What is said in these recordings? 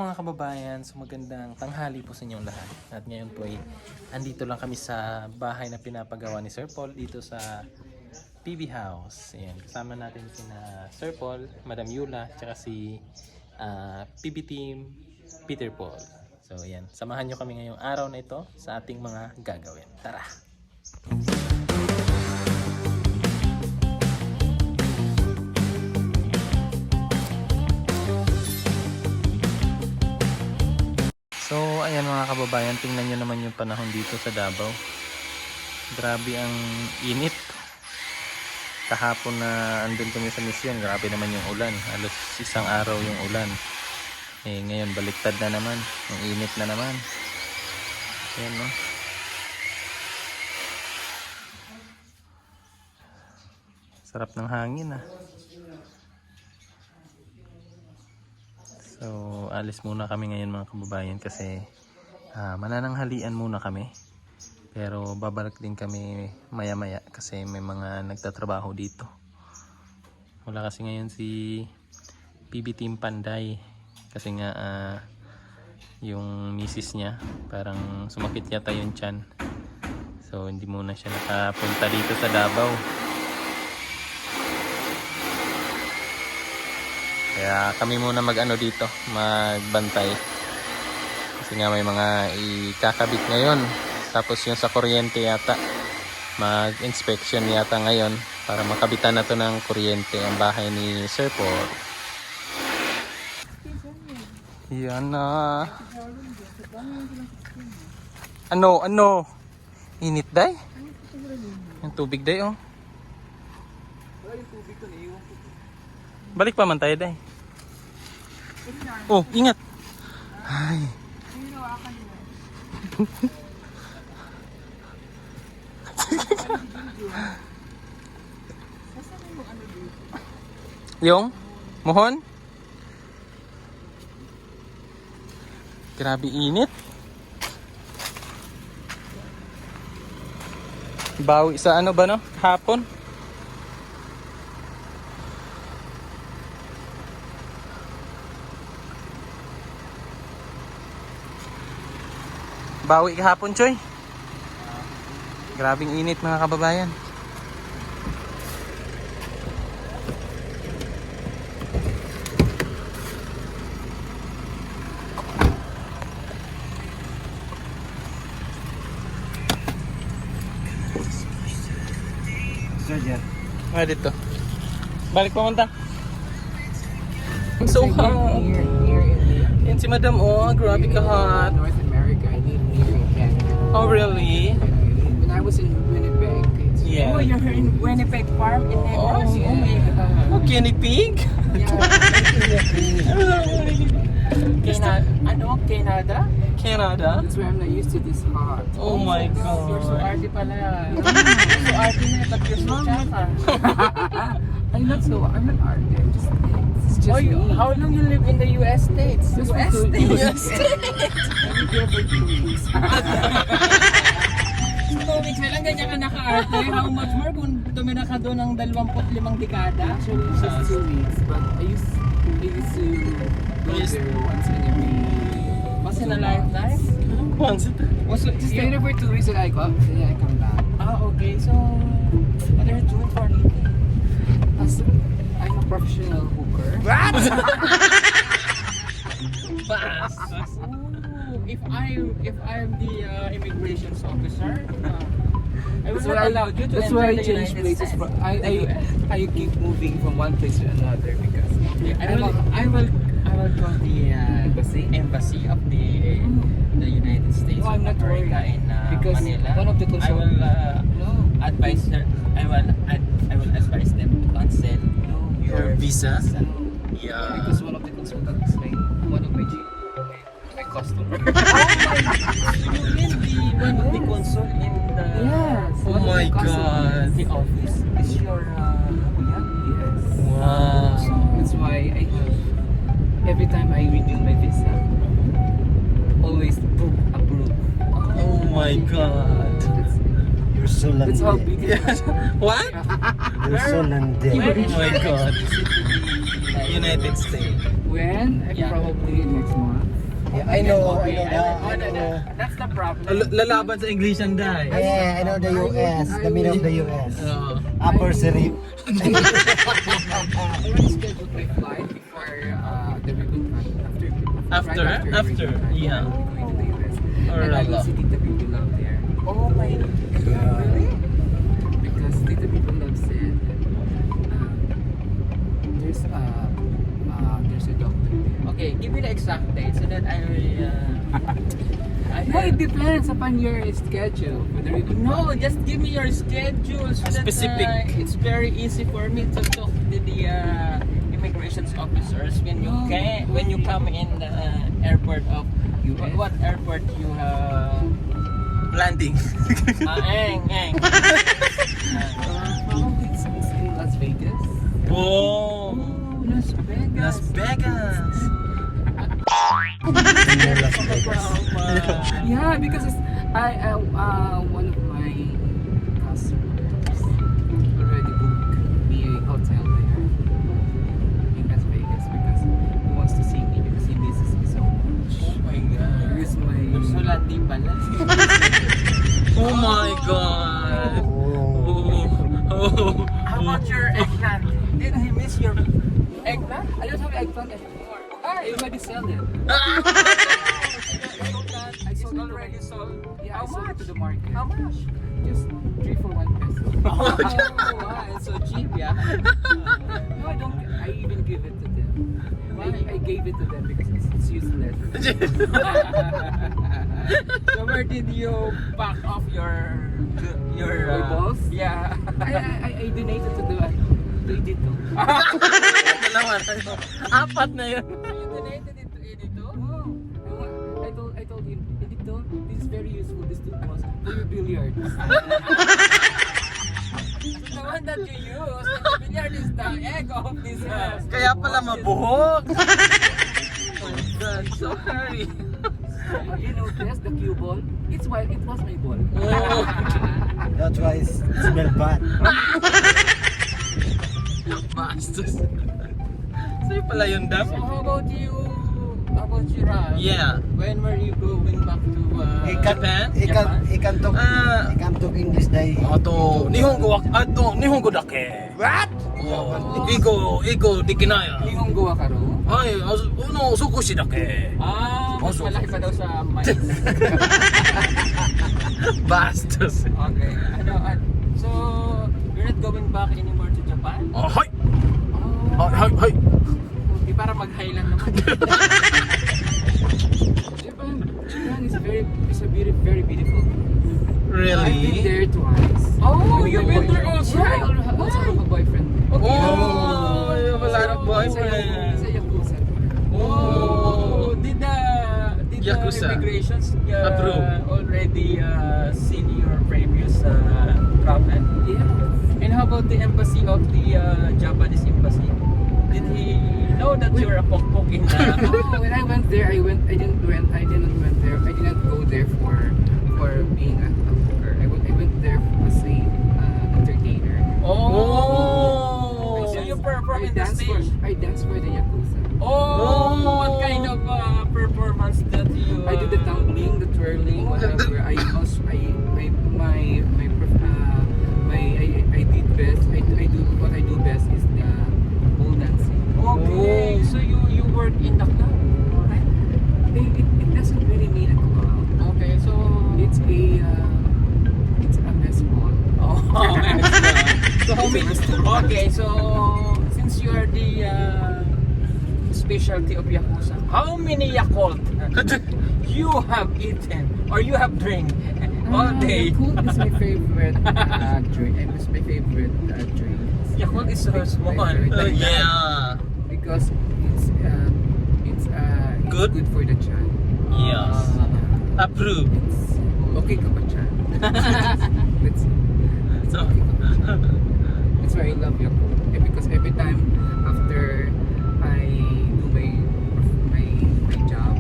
mga kababayan, so magandang tanghali po sa inyong lahat. At ngayon po ay andito lang kami sa bahay na pinapagawa ni Sir Paul dito sa PB House. Ayan, kasama natin sina Sir Paul, Madam Yula, tsaka si PB Team Peter Paul. So ayan, samahan nyo kami ngayong araw na ito sa ating mga gagawin. Tara! So ayan mga kababayan, tingnan nyo naman yung panahon dito sa Davao. Grabe ang init. Kahapon na andun kami sa misyon, grabe naman yung ulan. Halos isang araw yung ulan. Eh ngayon baliktad na naman, ang init na naman. Ayan no. Sarap ng hangin ah. So alis muna kami ngayon mga kababayan kasi manananghalian muna kami. Pero babalik din kami maya maya kasi may mga nagtatrabaho dito. Wala kasi ngayon si PB Team Panday kasi nga yung misis niya parang sumakit yata yung tiyan. So hindi muna siya nakapunta dito sa Davao. Kaya kami muna mag-ano dito, magbantay. Kasi nga may mga ikakabit ngayon. Tapos yung sa kuryente yata, mag-inspection yata ngayon para makabitan na to ng kuryente ang bahay ni Sir Paul. Yan na. Ano? Init day? Yung tubig day oh. Balik pa man tayo day. Oh, ingat. Ay. Yung mohon. Grabe init. Bawi sa ano ba no? Hapon. Bawi kahapon, Choy. Grabing init mga kababayan. Dito. Balik pa munta. So hot. Yan si Madam oh, grabe ka hot. North America, I need near in Canada. Oh really? When I was in Winnipeg, Yeah. Oh, you're in Winnipeg Farm in Negros? yeah. Oh my God. Oh, guinea pig? Canada? Ano? Canada? Canada? That's why I'm not used to this hot. Oh my You're so god. arty pala. You're so arty na, but you're so chaka. I'm not arty. I'm just, it's just Oh, me. how long you live in the US States? Just for US 2 States? years. I live here for 2 weeks. 2 weeks na lang ganyan ka naka-arte. How much more kung tumira ka doon ng 25 dekada? Actually, it's just 2 weeks, but I used to go there once in every. Once in a lifetime? Once it. Just stay there for 2 weeks and I go, then I come back. Ah, okay. So, what are you doing for a living? I'm a professional hooker. What? Ooh, if I'm the immigration officer, I will not allow you to That's enter why I the change United places. States. I keep moving from one place to another because I will call the embassy of the United States No, I'm of not America worried. in Because Manila. one of the I will no, advise her. I will advise them to cancel your visa? Yeah. because one of the consultants, like one of my customer. You mean the one of the consul in the Yes. Oh one of my the customers. god. the office is your Yes. Wow. That's why I have every time I renew my visa, always approve. Oh my god. You're so That's how landed. big it is. What? You're so landed. Oh my god. United States. When? Yeah. Probably next month. I know Okay, that. I no, no, know. that's the problem. Lalaban sa English ang dai. Yeah, I know the US, the middle of the US. Oo. Upper Serif. I already scheduled my flight before the reboot After? right After, reboot, yeah. I will be going to the US. Or And I will Allah. see Tita Bibi Love there. Oh my God, really? Because Tita Bibi Love said there's a doctor there. Okay, give me the exact date so that I will. No, it depends upon your schedule. Whether you No, just give me your schedule so Specific. that it's very easy for me to talk to the immigration officers when you come in the airport of US? what airport you have. Landing. Eng. It's in Las Vegas. Oh. Las Vegas. Las Vegas. Las Vegas. Yeah, because one of my customers already booked me a hotel there in Las Vegas because he wants to see me because he misses me so much. Oh my God. Here's my Sulandi pala. Oh my God. Oh. Oh. How about your eggplant? Did he miss your eggplant? I don't have eggplant anymore. I already sell it. I sold already sold. Yeah, How I sold it much? to the market. How much? Just 3 for 1 peso. Oh, wow, it's so cheap, yeah. No, I don't. I even give it to them. Why? I gave it to them because it's useless. So where did you pack off your My balls? Yeah. I donated to the editor. Dalawa na yun. Apat na yun. You donated it to Edito? Oh, I told him, editor, this is very useful. This two balls for your billiards. So the one that you use, the billiard is the egg of this. Kaya pala mabuhok. Oh my God, so hairy. You know, yes, the cue ball. It was my ball. Oh. That's why it smells bad. Bastos. Sa'yo pala yun, Dam? So how about you? How about you, Ram? Yeah. When were you going back to Japan? He can talk. Ah. He can talk English. Dai. あと、日本語は、日本語だけ。What? 英語できないや。 Nihongo wa karo? はい、少しだけ。 Mas malaki pa daw sa mais. Bastos. Okay. So, you're not going back anymore to Japan? あ、はい。はい。 Di para mag-high lang naman. Japan is very beautiful. I've been Really? there twice. Oh, With you've my been there boyfriend. also? Yeah, I also have a boyfriend. Oh, you have a lot of He's a boyfriends. Yakuza. Oh, did the Yakuza. immigrations Approve. already seen your previous travel? Yeah. And how about the embassy of the Japanese embassy? Did he know that you're a pokpok in the... Oh, when I went there, I didn't go there for being a hooker. I went there as a entertainer. Oh, so you perform in the stage? I dance for the Yakuza. Oh, what kind of performance that you... I do the tumbling, the twirling, whatever. I did best. What I do best is the pole dancing. Okay, so you work in the club, right? It doesn't really mean a club. Okay, so... It's a mess hall. Oh, so how many... Okay, so since you are the specialty of Yakuza, how many Yakult you have eaten or you have drank all day? Yakult is my favorite drink. It's my favorite drink. Yakult is so small. Yeah. Because it's Good? good for the chan. Yes. Approve. It's okay ka ba chan? It's So, okay ka ba chan? That's why I love Yakult. Because every time after I do my job,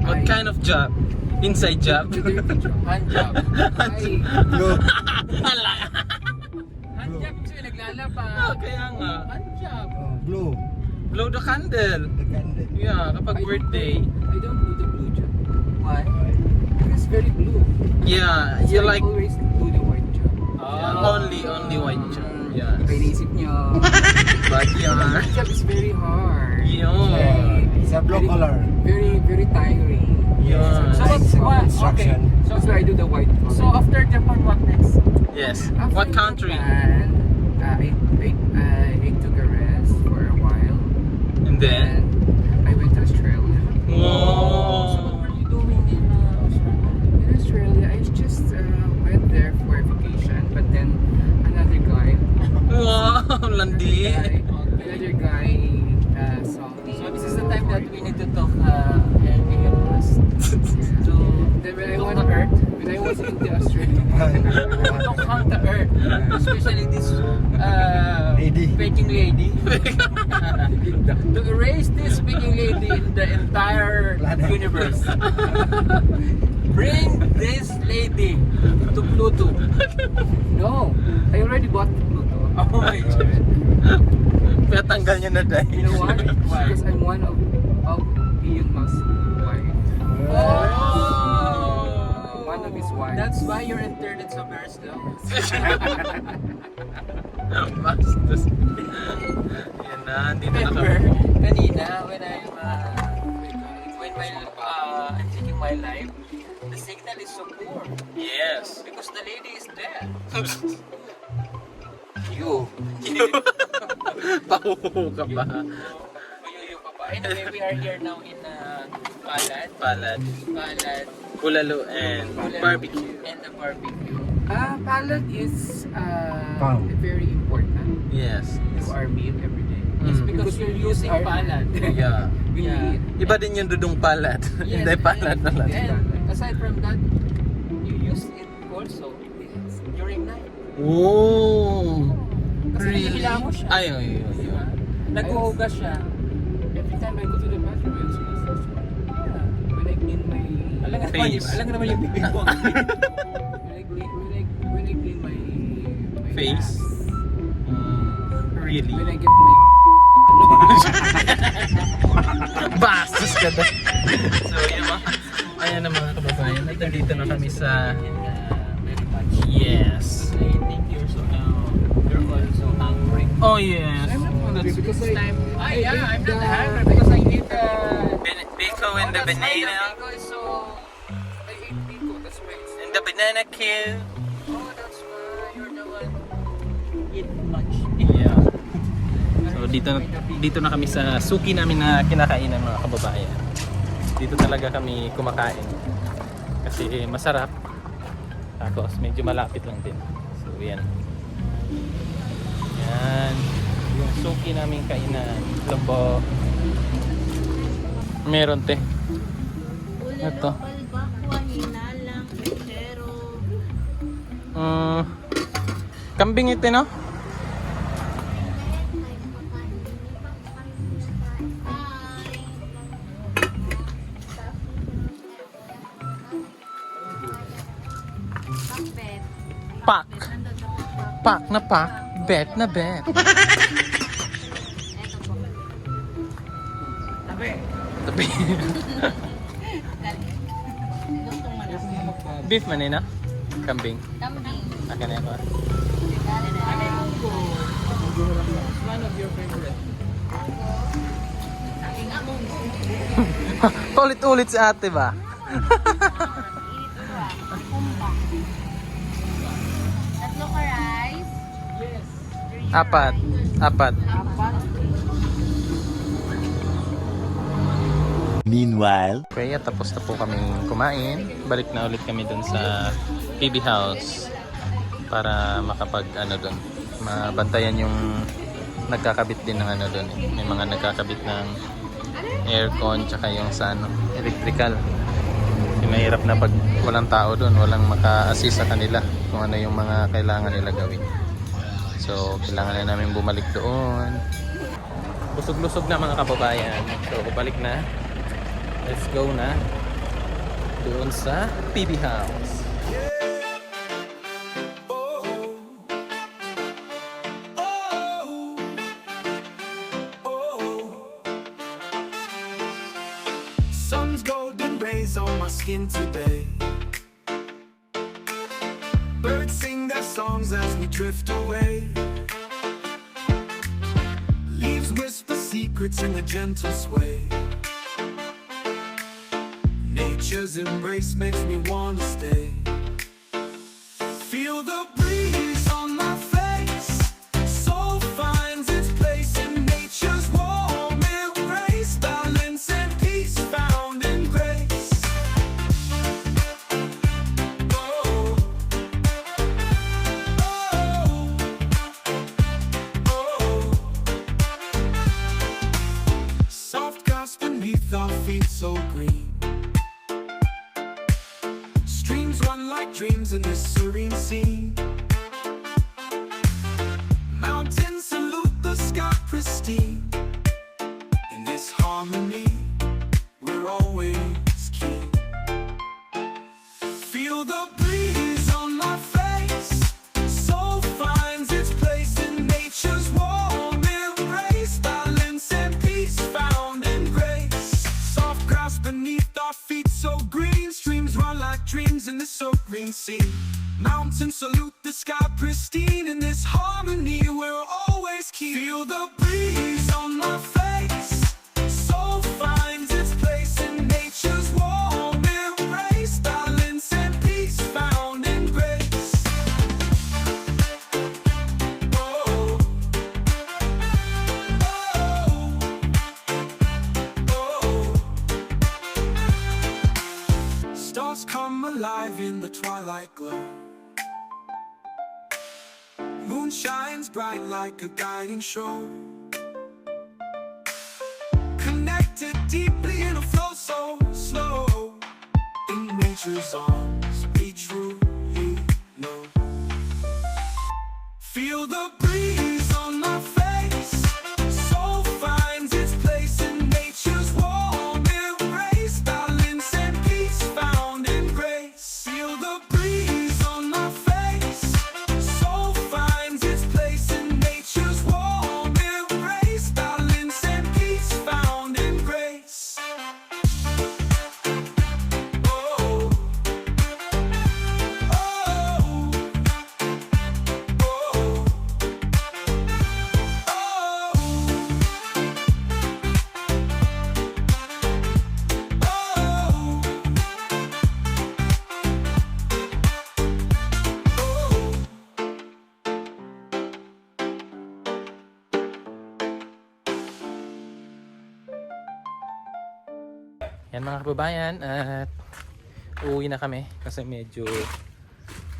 what kind of job? Inside job? the dirty job. Hand job. Blue. Hand job siya naglalaba. Kaya nga. Hand job. Blue. Blow the candle. The candle. Yeah, kapag birthday. I don't do the blue job. Why? It's very blue. Yeah, So you I like always do the white job. only white job. Yeah. Iba inisip nyo. Backyard. White job is very hard. Yun. It's a blue color. Very tiring. Yun. So Nice what? construction. Okay. So that's why I do the white color. So after Japan, what next? Yes. After What country? Japan, I took a rest for a while. And then? I went to Australia. So Whoa. what were you doing in Australia? In Australia, I just went there for vacation, but then another guy, Wow, landi. another guy saw me. So this is the time that we need to talk in past. To Then when I was in the Australia, talk on the earth, especially this Lady. speaking lady. To erase this speaking lady in the entire Planet. universe. Bring this lady to Pluto. no, I already bought Pluto. Oh my God. Kaya tanggal niya na dahil. You know what? Why? Because I'm one of Elon Musk's wife. Oh! One of his wives. That's why you're internet so very slow. Bastos. Yan na, hindi na Remember, naka... kanina when I'm checking my live, the signal is so poor Yes. because the lady is there. You. Pahuhu ka ba? Uyuyo ka pa. Anyway, we are here now in Palad. Palad, bulalo, and Bulalo barbecue. And the barbecue. Palad is Palm. very important Yes. to our meal every day. It's Mm. because you're using our- palad. Yeah. We Yeah. Iba din yung dudong palad. Hindi palad na lang. And aside from that, you use it also during night. Oh. Kasi hinihila mo siya. Ay, ay, ay, ay. Naghuhugas siya. Every time I go to the bathroom, I also use this one. Yeah. When I clean my Face. Alam nga naman yung bibig ko. when I clean my Face? ass, Really? when I get my Bastos ka daw. So, yun mga, ayan na mga kababayan. Nandito na kami sa... Very much. Yes. I think you're also hungry. Oh, yes. I'm not hungry because This time, I I'm ate not the- hungry because I ate Biko and the that's why the banana. biko is so... I ate pico, that's why it's And the banana kill. Oh, that's why you're the one who eat much. Yeah. So, dito na kami sa suki namin na kinakainan mga kababayan. Dito talaga kami kumakain. Kasi masarap. Tapos medyo malapit lang din. So, yan. Yan. Yung suki namin kainan. Lumbo. Meron te. Ito. Kambing ito, no? Pak. Pak na pak. Bet na bet. Tabi. Tabi. Beef man eh, no? Kambing. Akin na ako. Ano yung munggo? One of your favorite. Paulit-ulit si ate ba? Tatlo ka rice. Yes. Apat. Apat. Meanwhile. Kaya tapos na po kaming kumain. Balik na ulit kami dun sa PB House para makapag doon. Mabantayan yung nagkakabit din ng doon. May mga nagkakabit ng aircon tsaka yung sa electrical. Kasi mahirap na pag walang tao doon, walang maka-assist sa kanila kung ano yung mga kailangan nila gawin. So, kailangan na namin bumalik doon. Lusog-lusog na mga kababayan. So, balik na. Let's go na doon sa PB House. Sun's golden rays on my skin today. Birds sing their songs as we drift away. Leaves whisper secrets in a gentle sway. Nature's embrace makes me wanna stay. Feel the breeze on my face. Soul finds its place in nature's warm embrace. Balance and peace found in grace. Oh, oh, oh. Soft grass beneath our feet so green. Streams run like dreams in this serene scene. Mountains salute the sky pristine. In this harmony, we're always keen. Feel the breeze on my face. Soul finds its place in nature's warm embrace. Balance and peace found in grace. Soft grass beneath our feet so green. Streams run like dreams in the serene sea. Mountains salute the sky pristine. In this harmony we're always keen. Feel the breeze on my face. Soul finds its place in nature's warm embrace. Balance and peace found in grace. Oh, oh, oh. Stars come alive in the twilight glow. Moon shines bright like a guiding show. Connected deeply in a flow so slow. In nature's arms, be truly know. Feel the breeze on my face. Soul finds its place in nature's warm embrace. Balance and peace found in grace. Feel the breeze on my face. Soul finds its place in nature's warm embrace. Balance and peace found in grace. Oh, oh, oh, Yan mga kababayan, at uuwi na kami kasi medyo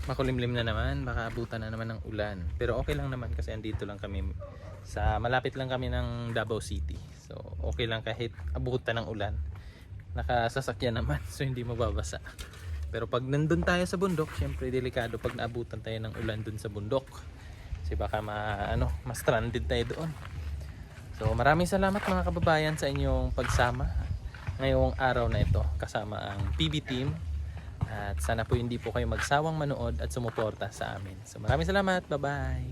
makulimlim na naman, baka abutan na naman ng ulan. Pero okay lang naman kasi andito lang kami malapit lang kami ng Davao City. So okay lang kahit abutan ng ulan. Nakasasakyan naman so hindi mababasa. Pero pag nandun tayo sa bundok, syempre delikado pag naabutan tayo ng ulan dun sa bundok. Kasi baka ma-stranded tayo doon. So maraming salamat mga kababayan sa inyong pagsama ngayong araw na ito kasama ang PB team, at sana po hindi po kayo magsawang manood at sumuporta sa amin. So maraming salamat, bye bye.